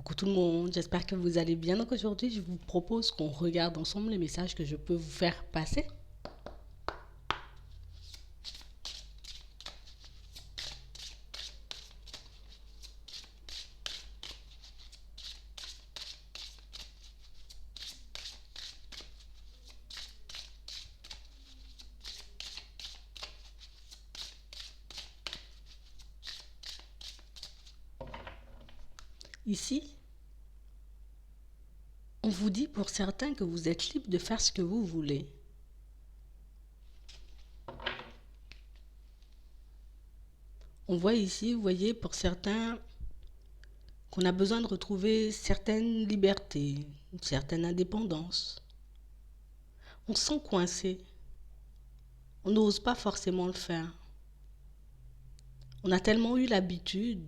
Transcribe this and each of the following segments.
Coucou tout le monde, j'espère que vous allez bien. Donc aujourd'hui, je vous propose qu'on regarde ensemble les messages que je peux vous faire passer. Ici, on vous dit pour certains que vous êtes libre de faire ce que vous voulez. On voit ici, vous voyez, pour certains, qu'on a besoin de retrouver certaines libertés, une certaine indépendance. On se sent coincé. On n'ose pas forcément le faire. On a tellement eu l'habitude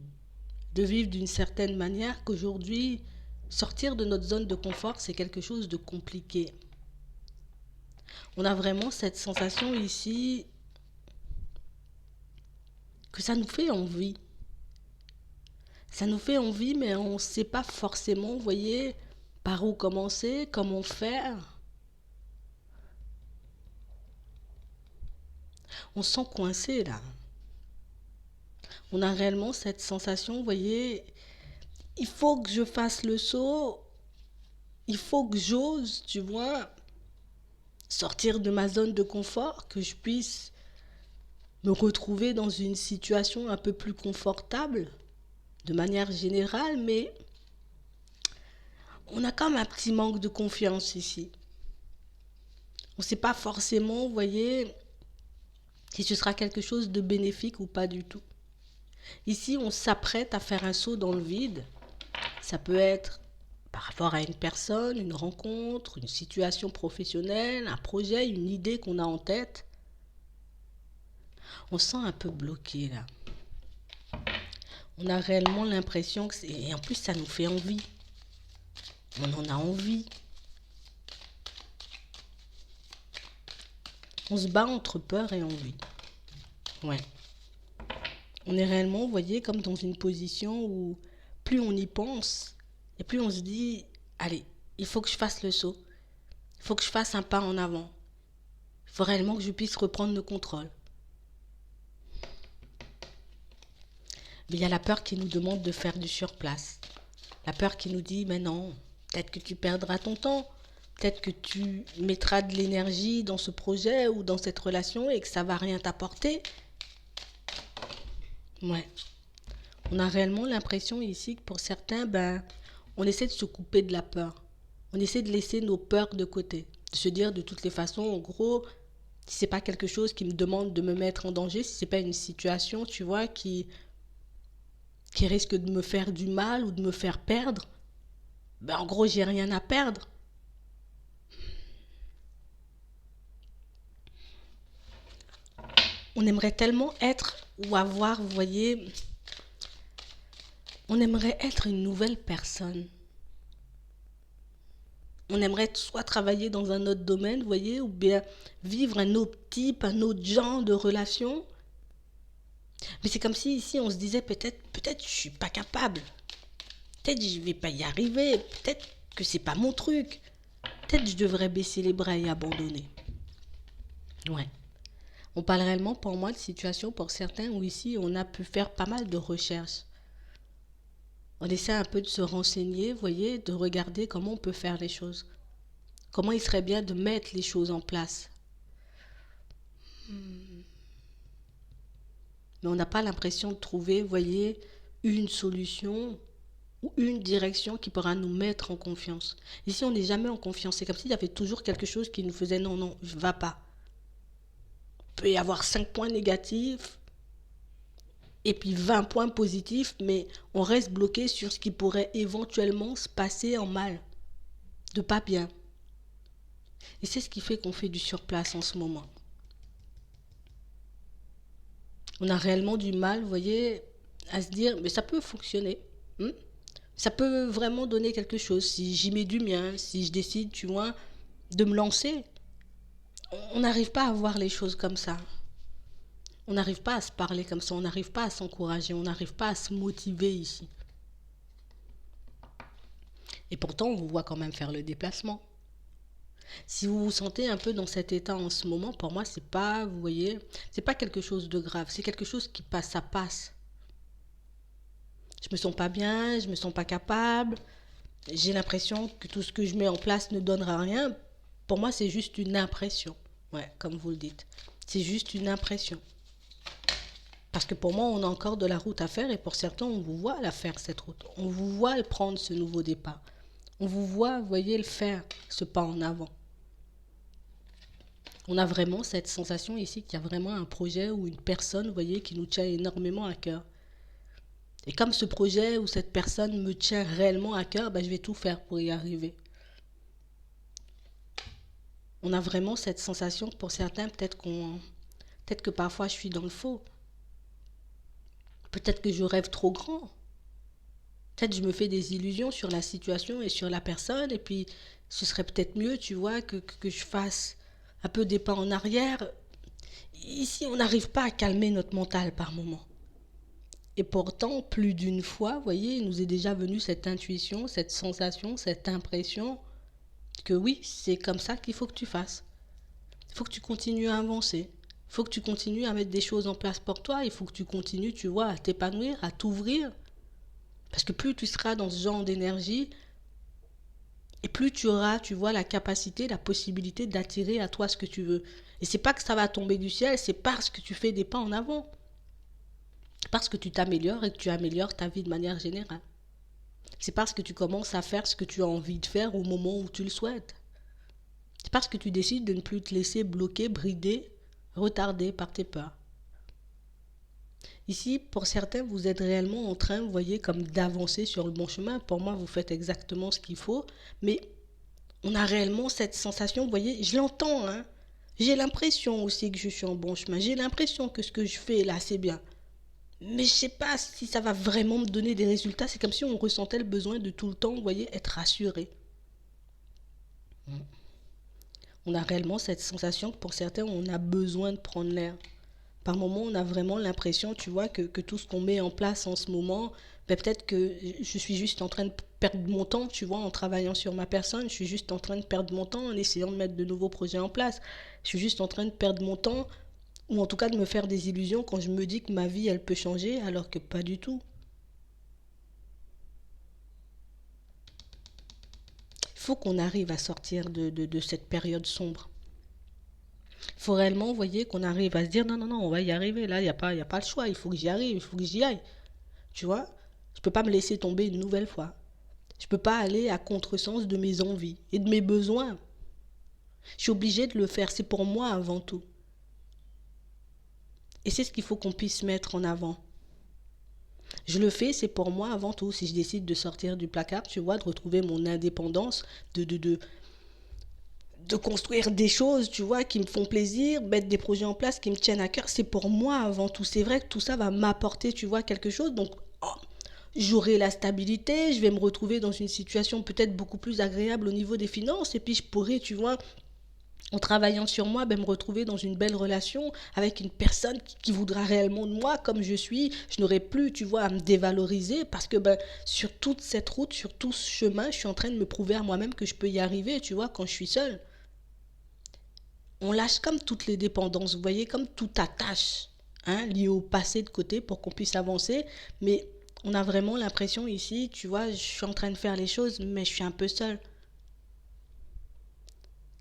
de vivre d'une certaine manière qu'aujourd'hui, sortir de notre zone de confort, c'est quelque chose de compliqué. On a vraiment cette sensation ici que ça nous fait envie. Ça nous fait envie, mais on ne sait pas forcément, vous voyez, par où commencer, comment faire. On se sent coincé là. On a réellement cette sensation, vous voyez, il faut que je fasse le saut, il faut que j'ose, tu vois, sortir de ma zone de confort, que je puisse me retrouver dans une situation un peu plus confortable, de manière générale, mais on a quand même un petit manque de confiance ici. On ne sait pas forcément, vous voyez, si ce sera quelque chose de bénéfique ou pas du tout. Ici, on s'apprête à faire un saut dans le vide. Ça peut être par rapport à une personne, une rencontre, une situation professionnelle, un projet, une idée qu'on a en tête. On se sent un peu bloqué là. On a réellement l'impression que c'est... Et en plus, ça nous fait envie. On en a envie. On se bat entre peur et envie. Ouais. On est réellement, vous voyez, comme dans une position où plus on y pense, et plus on se dit, allez, il faut que je fasse le saut. Il faut que je fasse un pas en avant. Il faut réellement que je puisse reprendre le contrôle. Mais il y a la peur qui nous demande de faire du surplace. La peur qui nous dit, mais non, peut-être que tu perdras ton temps. Peut-être que tu mettras de l'énergie dans ce projet ou dans cette relation et que ça ne va rien t'apporter. Ouais. On a réellement l'impression ici que pour certains, on essaie de se couper de la peur. On essaie de laisser nos peurs de côté. De se dire de toutes les façons, en gros, si c'est pas quelque chose qui me demande de me mettre en danger, si c'est pas une situation, tu vois, qui risque de me faire du mal ou de me faire perdre, en gros, j'ai rien à perdre. On aimerait tellement être ou avoir, vous voyez, on aimerait être une nouvelle personne. On aimerait soit travailler dans un autre domaine, vous voyez, ou bien vivre un autre type, un autre genre de relation. Mais c'est comme si ici on se disait peut-être je suis pas capable. Peut-être je vais pas y arriver. Peut-être que c'est pas mon truc. Peut-être je devrais baisser les bras et abandonner. Ouais. On parle réellement pour moi de situation pour certains où ici on a pu faire pas mal de recherches. On essaie un peu de se renseigner, vous voyez, de regarder comment on peut faire les choses. Comment il serait bien de mettre les choses en place. Mais on n'a pas l'impression de trouver, vous voyez, une solution ou une direction qui pourra nous mettre en confiance. Ici, on n'est jamais en confiance. C'est comme s'il y avait toujours quelque chose qui nous faisait non, non, je ne vais pas. Il peut y avoir 5 points négatifs et puis 20 points positifs, mais on reste bloqué sur ce qui pourrait éventuellement se passer en mal, de pas bien. Et c'est ce qui fait qu'on fait du surplace en ce moment. On a réellement du mal, vous voyez, à se dire, mais ça peut fonctionner. Ça peut vraiment donner quelque chose si j'y mets du mien, si je décide, tu vois, de me lancer. On n'arrive pas à voir les choses comme ça. On n'arrive pas à se parler comme ça, on n'arrive pas à s'encourager, on n'arrive pas à se motiver ici. Et pourtant, on vous voit quand même faire le déplacement. Si vous vous sentez un peu dans cet état en ce moment, pour moi, c'est pas, vous voyez, c'est pas quelque chose de grave. C'est quelque chose qui passe, ça passe. Je me sens pas bien, je me sens pas capable. J'ai l'impression que tout ce que je mets en place ne donnera rien. Pour moi, c'est juste une impression. Ouais, comme vous le dites. C'est juste une impression. Parce que pour moi, on a encore de la route à faire et pour certains, on vous voit la faire, cette route. On vous voit le prendre, ce nouveau départ. On vous voit, vous voyez, le faire, ce pas en avant. On a vraiment cette sensation ici qu'il y a vraiment un projet ou une personne, vous voyez, qui nous tient énormément à cœur. Et comme ce projet ou cette personne me tient réellement à cœur, ben, je vais tout faire pour y arriver. On a vraiment cette sensation que pour certains, peut-être que parfois je suis dans le faux. Peut-être que je rêve trop grand. Peut-être que je me fais des illusions sur la situation et sur la personne. Et puis, ce serait peut-être mieux, tu vois, que je fasse un peu des pas en arrière. Ici, on n'arrive pas à calmer notre mental par moment. Et pourtant, plus d'une fois, vous voyez, il nous est déjà venu cette intuition, cette sensation, cette impression que oui, c'est comme ça qu'il faut que tu fasses. Il faut que tu continues à avancer. Il faut que tu continues à mettre des choses en place pour toi. Il faut que tu continues, tu vois, à t'épanouir, à t'ouvrir. Parce que plus tu seras dans ce genre d'énergie, et plus tu auras, tu vois, la capacité, la possibilité d'attirer à toi ce que tu veux. Et c'est pas que ça va tomber du ciel, c'est parce que tu fais des pas en avant. Parce que tu t'améliores et que tu améliores ta vie de manière générale. C'est parce que tu commences à faire ce que tu as envie de faire au moment où tu le souhaites. C'est parce que tu décides de ne plus te laisser bloquer, brider, retarder par tes peurs. Ici, pour certains, vous êtes réellement en train, vous voyez, comme d'avancer sur le bon chemin. Pour moi, vous faites exactement ce qu'il faut. Mais on a réellement cette sensation, vous voyez, je l'entends, hein. J'ai l'impression aussi que je suis en bon chemin. J'ai l'impression que ce que je fais là, c'est bien. Mais je sais pas si ça va vraiment me donner des résultats. C'est comme si on ressentait le besoin de tout le temps, vous voyez, être rassuré. On a réellement cette sensation que pour certains, on a besoin de prendre l'air. Par moments, on a vraiment l'impression, tu vois, que tout ce qu'on met en place en ce moment, ben peut-être que je suis juste en train de perdre mon temps, tu vois, en travaillant sur ma personne. Je suis juste en train de perdre mon temps en essayant de mettre de nouveaux projets en place. Je suis juste en train de perdre mon temps, ou en tout cas de me faire des illusions quand je me dis que ma vie, elle peut changer, alors que pas du tout. Il faut qu'on arrive à sortir de cette période sombre. Il faut réellement, vous voyez, qu'on arrive à se dire, non, non, non, on va y arriver. Là, y a pas le choix. Il faut que j'y arrive, il faut que j'y aille. Tu vois, je ne peux pas me laisser tomber une nouvelle fois. Je ne peux pas aller à contresens de mes envies et de mes besoins. Je suis obligée de le faire. C'est pour moi avant tout. Et c'est ce qu'il faut qu'on puisse mettre en avant. Je le fais, c'est pour moi avant tout. Si je décide de sortir du placard, tu vois, de retrouver mon indépendance, de construire des choses, tu vois, qui me font plaisir, mettre des projets en place qui me tiennent à cœur, c'est pour moi avant tout. C'est vrai que tout ça va m'apporter, tu vois, quelque chose. Donc, oh, j'aurai la stabilité, je vais me retrouver dans une situation peut-être beaucoup plus agréable au niveau des finances, et puis je pourrai, tu vois, en travaillant sur moi, ben, me retrouver dans une belle relation avec une personne qui voudra réellement de moi comme je suis. Je n'aurai plus, tu vois, à me dévaloriser parce que ben, sur toute cette route, sur tout ce chemin, je suis en train de me prouver à moi-même que je peux y arriver, tu vois, quand je suis seule. On lâche comme toutes les dépendances, vous voyez, comme toute attache, hein, liée au passé de côté pour qu'on puisse avancer. Mais on a vraiment l'impression ici, tu vois, je suis en train de faire les choses, mais je suis un peu seule.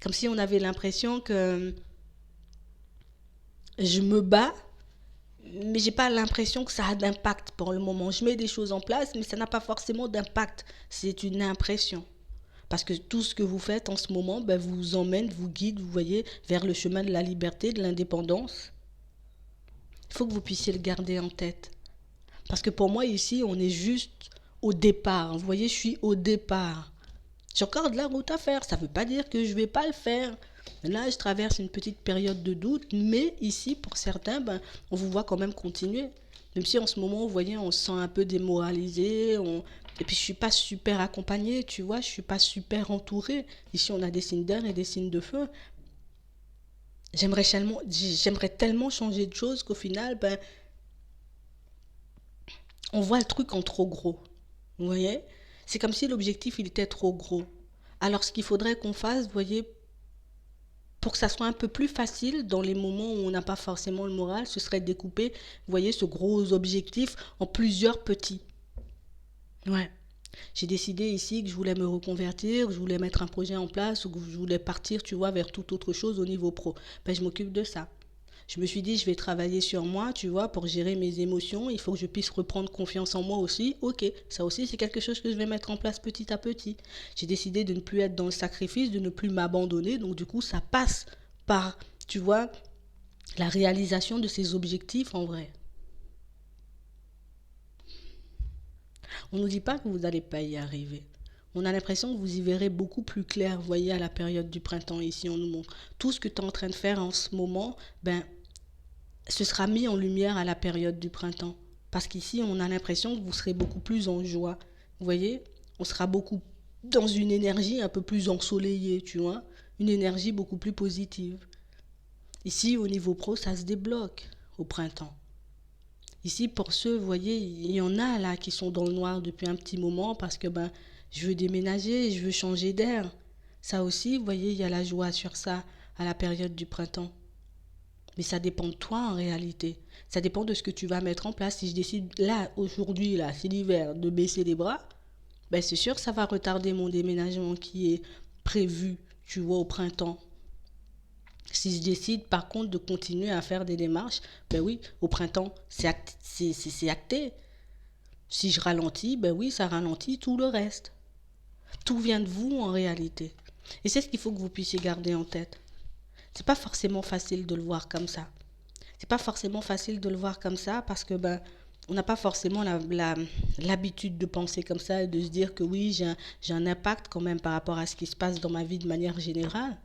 Comme si on avait l'impression que je me bats, mais j'ai pas l'impression que ça a d'impact pour le moment. Je mets des choses en place, mais ça n'a pas forcément d'impact. C'est une impression. Parce que tout ce que vous faites en ce moment, ben, vous emmène, vous guide, vous voyez, vers le chemin de la liberté, de l'indépendance. Il faut que vous puissiez le garder en tête. Parce que pour moi, ici, on est juste au départ. Vous voyez, je suis au départ. J'ai encore de la route à faire. Ça ne veut pas dire que je ne vais pas le faire. Là, je traverse une petite période de doute. Mais ici, pour certains, ben, on vous voit quand même continuer. Même si en ce moment, vous voyez, on se sent un peu démoralisé. Et puis, je ne suis pas super accompagnée, tu vois. Je ne suis pas super entourée. Ici, on a des signes d'air et des signes de feu. J'aimerais tellement changer de choses qu'au final, ben, on voit le truc en trop gros. Vous voyez? C'est comme si l'objectif, il était trop gros. Alors, ce qu'il faudrait qu'on fasse, vous voyez, pour que ça soit un peu plus facile dans les moments où on n'a pas forcément le moral, ce serait de découper, vous voyez, ce gros objectif en plusieurs petits. Ouais. J'ai décidé ici que je voulais me reconvertir, que je voulais mettre un projet en place ou que je voulais partir, tu vois, vers toute autre chose au niveau pro. Ben, je m'occupe de ça. Je me suis dit, je vais travailler sur moi, tu vois, pour gérer mes émotions. Il faut que je puisse reprendre confiance en moi aussi. Ok, ça aussi, c'est quelque chose que je vais mettre en place petit à petit. J'ai décidé de ne plus être dans le sacrifice, de ne plus m'abandonner. Donc, du coup, ça passe par, tu vois, la réalisation de ces objectifs en vrai. On ne nous dit pas que vous n'allez pas y arriver. On a l'impression que vous y verrez beaucoup plus clair, vous voyez, à la période du printemps. Ici, on nous montre tout ce que tu es en train de faire en ce moment, ben, ce sera mis en lumière à la période du printemps. Parce qu'ici, on a l'impression que vous serez beaucoup plus en joie. Vous voyez, on sera beaucoup dans une énergie un peu plus ensoleillée, tu vois, une énergie beaucoup plus positive. Ici, au niveau pro, ça se débloque au printemps. Ici, pour ceux, vous voyez, il y en a là qui sont dans le noir depuis un petit moment parce que ben, je veux déménager, je veux changer d'air. Ça aussi, vous voyez, il y a la joie sur ça à la période du printemps. Mais ça dépend de toi en réalité. Ça dépend de ce que tu vas mettre en place. Si je décide là, aujourd'hui, là, c'est l'hiver, de baisser les bras, ben c'est sûr que ça va retarder mon déménagement qui est prévu, tu vois, au printemps. Si je décide par contre de continuer à faire des démarches, ben oui, au printemps, c'est acté. Si je ralentis, ben oui, ça ralentit tout le reste. Tout vient de vous en réalité. Et c'est ce qu'il faut que vous puissiez garder en tête. C'est pas forcément facile de le voir comme ça. C'est pas forcément facile de le voir comme ça parce que ben on n'a pas forcément l'habitude de penser comme ça et de se dire que oui, j'ai un impact quand même par rapport à ce qui se passe dans ma vie de manière générale.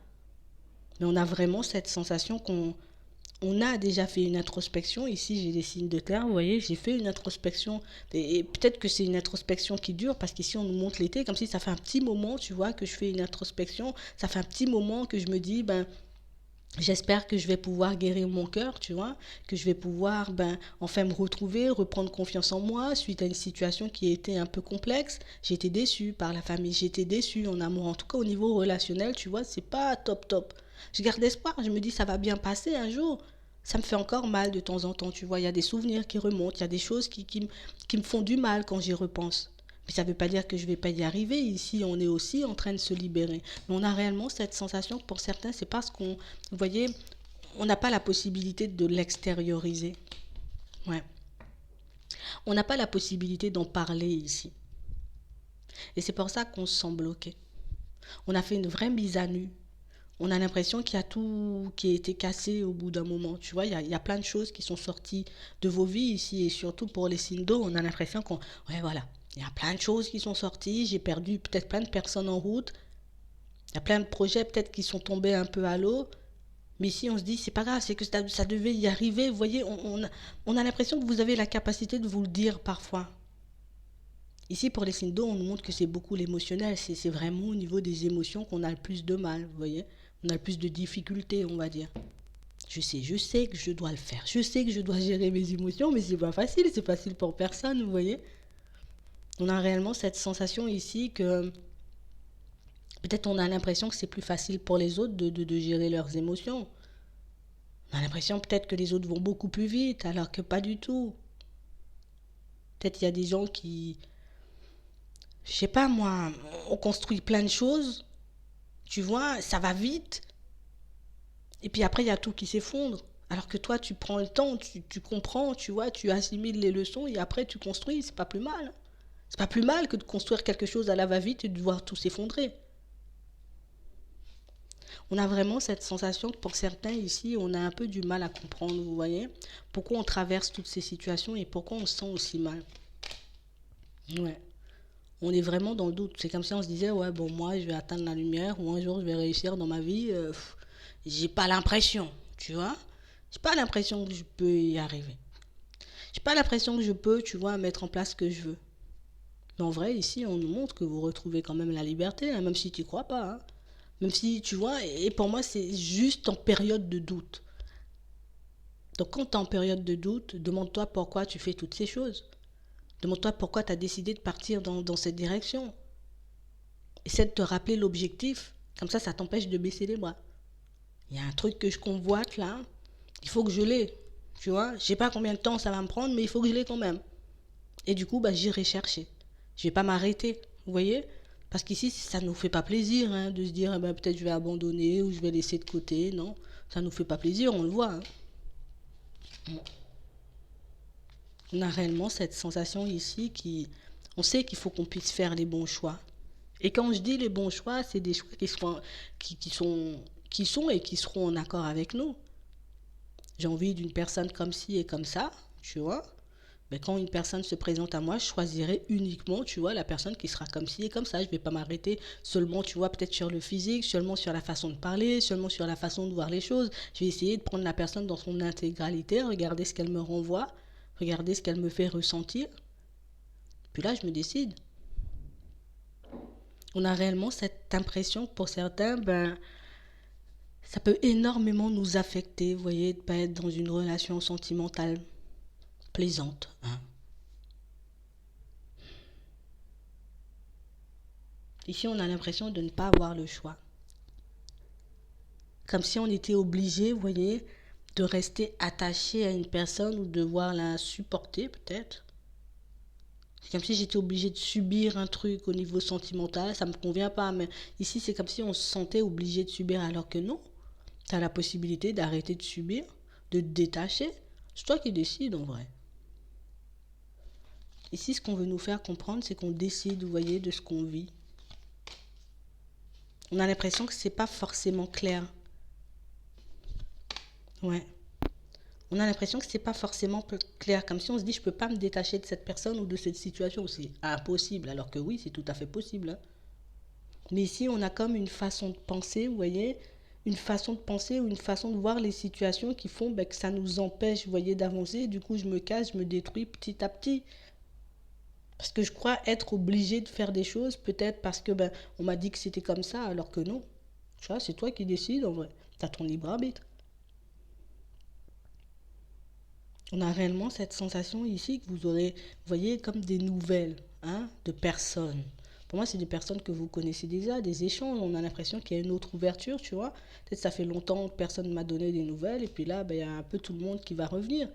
Mais on a vraiment cette sensation qu'on a déjà fait une introspection. Ici, j'ai des signes de terre, vous voyez, j'ai fait une introspection. Et peut-être que c'est une introspection qui dure, parce qu'ici, on nous montre l'été, comme si ça fait un petit moment, tu vois, que je fais une introspection. Ça fait un petit moment que je me dis, ben, j'espère que je vais pouvoir guérir mon cœur, tu vois, que je vais pouvoir ben, enfin me retrouver, reprendre confiance en moi suite à une situation qui était un peu complexe. J'ai été déçue par la famille, j'ai été déçue en amour, en tout cas au niveau relationnel, tu vois, c'est pas top top. Je garde espoir, je me dis ça va bien passer un jour. Ça me fait encore mal de temps en temps, tu vois, il y a des souvenirs qui remontent, il y a des choses qui me font du mal quand j'y repense. Mais ça ne veut pas dire que je ne vais pas y arriver. Ici, on est aussi en train de se libérer. Mais on a réellement cette sensation que pour certains, c'est parce qu'on, vous voyez, on n'a pas la possibilité de l'extérioriser. Ouais. On n'a pas la possibilité d'en parler ici. Et c'est pour ça qu'on se sent bloqué. On a fait une vraie mise à nu. On a l'impression qu'il y a tout qui a été cassé au bout d'un moment. Tu vois, il y a plein de choses qui sont sorties de vos vies ici. Et surtout pour les signes d'eau, on a l'impression qu'on... Ouais, voilà. Il y a plein de choses qui sont sorties. J'ai perdu peut-être plein de personnes en route. Il y a plein de projets peut-être qui sont tombés un peu à l'eau. Mais ici, on se dit, c'est pas grave, c'est que ça devait y arriver. Vous voyez, on a l'impression que vous avez la capacité de vous le dire parfois. Ici, pour les signes d'eau, on nous montre que c'est beaucoup l'émotionnel. C'est vraiment au niveau des émotions qu'on a le plus de mal, vous voyez. On a le plus de difficultés, on va dire. Je sais que je dois le faire. Je sais que je dois gérer mes émotions, mais c'est pas facile. C'est facile pour personne, vous voyez. On a réellement cette sensation ici que peut-être on a l'impression que c'est plus facile pour les autres de gérer leurs émotions. On a l'impression peut-être que les autres vont beaucoup plus vite, alors que pas du tout. Peut-être il y a des gens qui, je sais pas moi, on construit plein de choses, tu vois, ça va vite, et puis après il y a tout qui s'effondre. Alors que toi, tu prends le temps, tu comprends, tu vois, tu assimiles les leçons et après tu construis, c'est pas plus mal. C'est pas plus mal que de construire quelque chose à la va-vite et de voir tout s'effondrer. On a vraiment cette sensation que pour certains ici, on a un peu du mal à comprendre, vous voyez, pourquoi on traverse toutes ces situations et pourquoi on se sent aussi mal. Ouais. On est vraiment dans le doute. C'est comme si on se disait, ouais, bon, moi, je vais atteindre la lumière ou un jour, je vais réussir dans ma vie. J'ai pas l'impression, tu vois. J'ai pas l'impression que je peux y arriver. J'ai pas l'impression que je peux, tu vois, mettre en place ce que je veux. Mais en vrai, ici, on nous montre que vous retrouvez quand même la liberté, hein, même si tu n'y crois pas. Hein. Même si, tu vois, et pour moi, c'est juste en période de doute. Donc, quand tu es en période de doute, demande-toi pourquoi tu fais toutes ces choses. Demande-toi pourquoi tu as décidé de partir dans cette direction. Essaie de te rappeler l'objectif. Comme ça t'empêche de baisser les bras. Il y a un truc que je convoite là. Il faut que je l'ai. Tu vois, je sais pas combien de temps ça va me prendre, mais il faut que je l'ai quand même. Et du coup, j'irai chercher. Je vais pas m'arrêter. Vous voyez? Parce qu'ici, ça nous fait pas plaisir hein, de se dire peut-être je vais abandonner ou je vais laisser de côté. Non, ça nous fait pas plaisir, on le voit. Hein. On a réellement cette sensation ici qui... On sait qu'il faut qu'on puisse faire les bons choix. Et quand je dis les bons choix, c'est des choix qui sont et qui seront en accord avec nous. J'ai envie d'une personne comme ci et comme ça, tu vois. Mais quand une personne se présente à moi, je choisirai uniquement, tu vois, la personne qui sera comme ci et comme ça. Je ne vais pas m'arrêter seulement, tu vois, peut-être sur le physique, seulement sur la façon de parler, seulement sur la façon de voir les choses. Je vais essayer de prendre la personne dans son intégralité, regarder ce qu'elle me renvoie, regarder ce qu'elle me fait ressentir. Puis là, je me décide. On a réellement cette impression que pour certains, ça peut énormément nous affecter, vous voyez, de ne pas être dans une relation sentimentale plaisante. Hein. Ici, on a l'impression de ne pas avoir le choix. Comme si on était obligé, vous voyez, de rester attaché à une personne ou de devoir la supporter peut-être. C'est comme si j'étais obligée de subir un truc au niveau sentimental, ça me convient pas, mais ici c'est comme si on se sentait obligé de subir alors que non. Tu as la possibilité d'arrêter de subir, de te détacher. C'est toi qui décides en vrai. Ici, ce qu'on veut nous faire comprendre, c'est qu'on décide, vous voyez, de ce qu'on vit. On a l'impression que c'est pas forcément clair. Ouais. On a l'impression que c'est pas forcément clair, comme si on se dit je peux pas me détacher de cette personne ou de cette situation, c'est impossible, alors que oui, c'est tout à fait possible. Hein. Mais ici, on a comme une façon de penser, vous voyez, une façon de penser ou une façon de voir les situations qui font que ça nous empêche, vous voyez, d'avancer. Du coup, je me casse, je me détruis petit à petit. Parce que je crois être obligée de faire des choses, peut-être parce que on m'a dit que c'était comme ça, alors que non. Tu vois, c'est toi qui décides en vrai. T'as ton libre arbitre. On a réellement cette sensation ici que vous aurez, vous voyez, comme des nouvelles hein, de personnes. Pour moi, c'est des personnes que vous connaissez déjà, des échanges. On a l'impression qu'il y a une autre ouverture, tu vois. Peut-être ça fait longtemps que personne ne m'a donné des nouvelles, et puis là, il y a un peu tout le monde qui va revenir.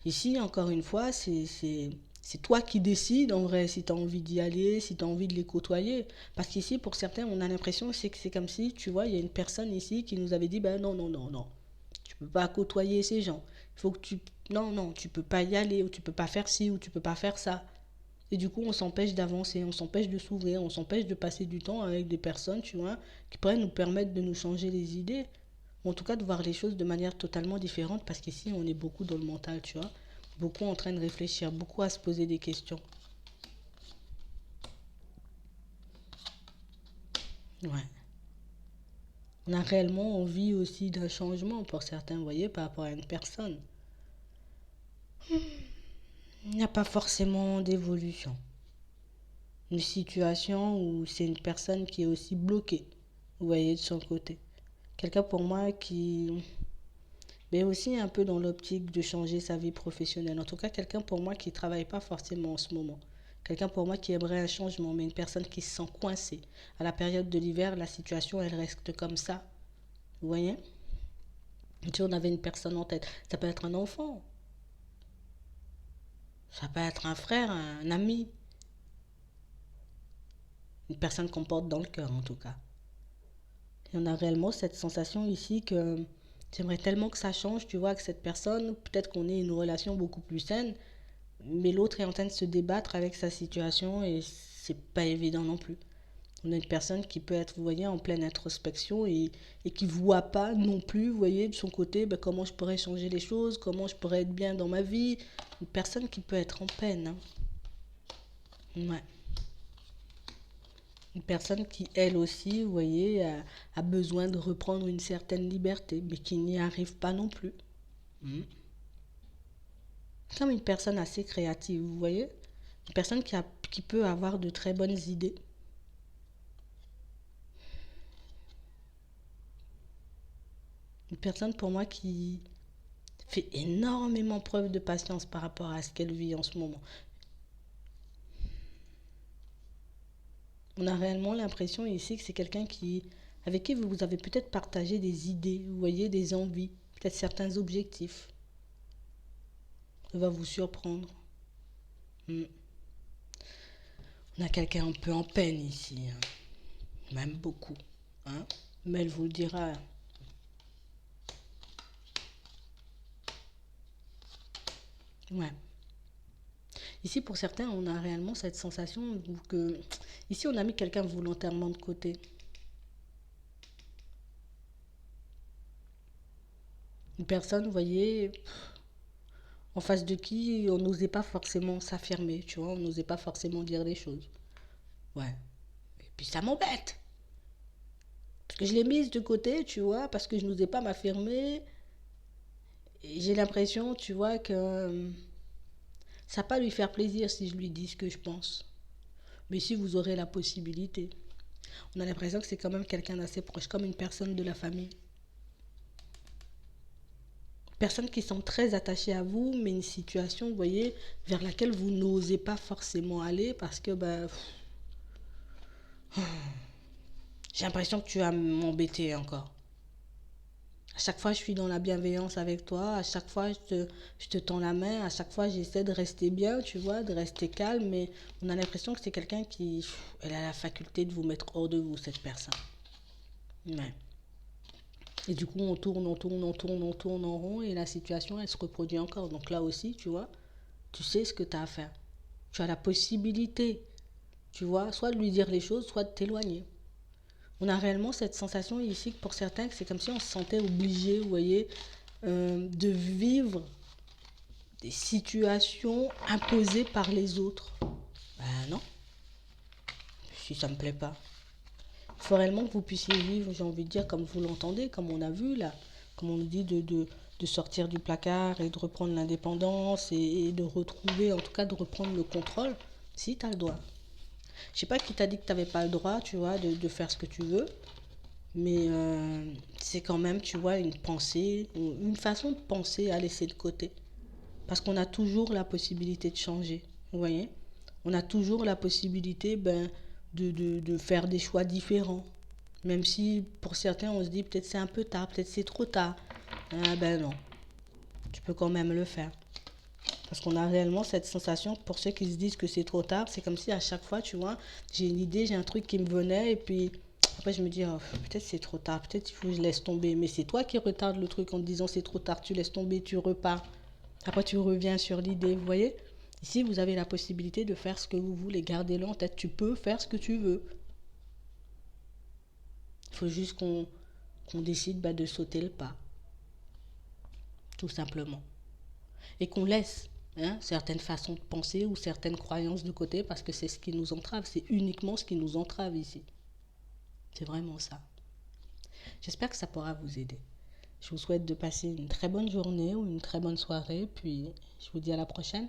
Ici, encore une fois, c'est toi qui décides en vrai si tu as envie d'y aller, si tu as envie de les côtoyer. Parce qu'ici, pour certains, on a l'impression que c'est comme si, tu vois, il y a une personne ici qui nous avait dit, non, non, non, non, tu peux pas côtoyer ces gens. Il faut que tu... Non, non, tu peux pas y aller, ou tu peux pas faire ci, ou tu peux pas faire ça. Et du coup, on s'empêche d'avancer, on s'empêche de s'ouvrir, on s'empêche de passer du temps avec des personnes, tu vois, qui pourraient nous permettre de nous changer les idées. Ou en tout cas, de voir les choses de manière totalement différente, parce qu'ici, on est beaucoup dans le mental, tu vois. Beaucoup en train de réfléchir, beaucoup à se poser des questions. Ouais. On a réellement envie aussi d'un changement pour certains, vous voyez, par rapport à une personne. Il n'y a pas forcément d'évolution. Une situation où c'est une personne qui est aussi bloquée, vous voyez, de son côté. Quelqu'un pour moi qui est aussi un peu dans l'optique de changer sa vie professionnelle. En tout cas, quelqu'un pour moi qui ne travaille pas forcément en ce moment. Quelqu'un pour moi qui aimerait un changement, mais une personne qui se sent coincée. À la période de l'hiver, la situation, elle reste comme ça. Vous voyez? Si on avait une personne en tête, ça peut être un enfant, ça peut être un frère, un ami, une personne qu'on porte dans le cœur en tout cas. Et on a réellement cette sensation ici que j'aimerais tellement que ça change, tu vois, que cette personne, peut-être qu'on ait une relation beaucoup plus saine, mais l'autre est en train de se débattre avec sa situation et c'est pas évident non plus. On a une personne qui peut être, vous voyez, en pleine introspection et qui ne voit pas non plus, vous voyez, de son côté, comment je pourrais changer les choses, comment je pourrais être bien dans ma vie. Une personne qui peut être en peine. Hein. Ouais. Une personne qui, elle aussi, vous voyez, a besoin de reprendre une certaine liberté, mais qui n'y arrive pas non plus. Mm. Comme une personne assez créative, vous voyez. Une personne qui peut avoir de très bonnes idées. Une personne pour moi qui fait énormément preuve de patience par rapport à ce qu'elle vit en ce moment. On a réellement l'impression ici que c'est quelqu'un avec qui vous avez peut-être partagé des idées, vous voyez, des envies, peut-être certains objectifs. Ça va vous surprendre. Hmm. On a quelqu'un un peu en peine ici, hein. Même beaucoup, hein. Mais elle vous le dira. Ouais. Ici, pour certains, on a réellement cette sensation que... Ici, on a mis quelqu'un volontairement de côté. Une personne, vous voyez, en face de qui on n'osait pas forcément s'affirmer, tu vois, on n'osait pas forcément dire les choses. Ouais. Et puis ça m'embête. Parce que je l'ai mise de côté, tu vois, parce que je n'osais pas m'affirmer. Et j'ai l'impression, tu vois, que ça va pas lui faire plaisir si je lui dis ce que je pense. Mais si vous aurez la possibilité, on a l'impression que c'est quand même quelqu'un d'assez proche, comme une personne de la famille. Personnes qui sont très attachées à vous, mais une situation, vous voyez, vers laquelle vous n'osez pas forcément aller parce que, j'ai l'impression que tu vas m'embêter encore. À chaque fois, je suis dans la bienveillance avec toi. À chaque fois, je te tends la main. À chaque fois, j'essaie de rester bien, tu vois, de rester calme. Mais on a l'impression que c'est quelqu'un qui... Elle a la faculté de vous mettre hors de vous, cette personne. Ouais. Et du coup, on tourne, on tourne, on tourne, on tourne en rond. Et la situation, elle se reproduit encore. Donc là aussi, tu vois, tu sais ce que tu as à faire. Tu as la possibilité, tu vois, soit de lui dire les choses, soit de t'éloigner. On a réellement cette sensation ici que pour certains, que c'est comme si on se sentait obligé, vous voyez, de vivre des situations imposées par les autres. Ben non, si ça me plaît pas. Il faut réellement que vous puissiez vivre, j'ai envie de dire, comme vous l'entendez, comme on a vu là, comme on nous dit de sortir du placard et de reprendre l'indépendance et de retrouver, en tout cas de reprendre le contrôle, si tu as le droit. Je sais pas qui t'a dit que tu n'avais pas le droit, tu vois, de faire ce que tu veux. Mais c'est quand même, tu vois, une pensée, une façon de penser à laisser de côté. Parce qu'on a toujours la possibilité de changer, vous voyez. On a toujours la possibilité de faire des choix différents. Même si pour certains, on se dit peut-être c'est un peu tard, peut-être c'est trop tard. Ah ben non, tu peux quand même le faire. Parce qu'on a réellement cette sensation, pour ceux qui se disent que c'est trop tard, c'est comme si à chaque fois, tu vois, j'ai une idée, j'ai un truc qui me venait, et puis après je me dis, oh, peut-être c'est trop tard, peut-être il faut que je laisse tomber. Mais c'est toi qui retardes le truc en te disant c'est trop tard, tu laisses tomber, tu repars. Après tu reviens sur l'idée, vous voyez. Ici, vous avez la possibilité de faire ce que vous voulez, gardez-le en tête, tu peux faire ce que tu veux. Il faut juste qu'on décide de sauter le pas, tout simplement. Et qu'on laisse certaines façons de penser ou certaines croyances de côté parce que c'est ce qui nous entrave, c'est uniquement ce qui nous entrave ici. C'est vraiment ça. J'espère que ça pourra vous aider. Je vous souhaite de passer une très bonne journée ou une très bonne soirée, puis je vous dis à la prochaine.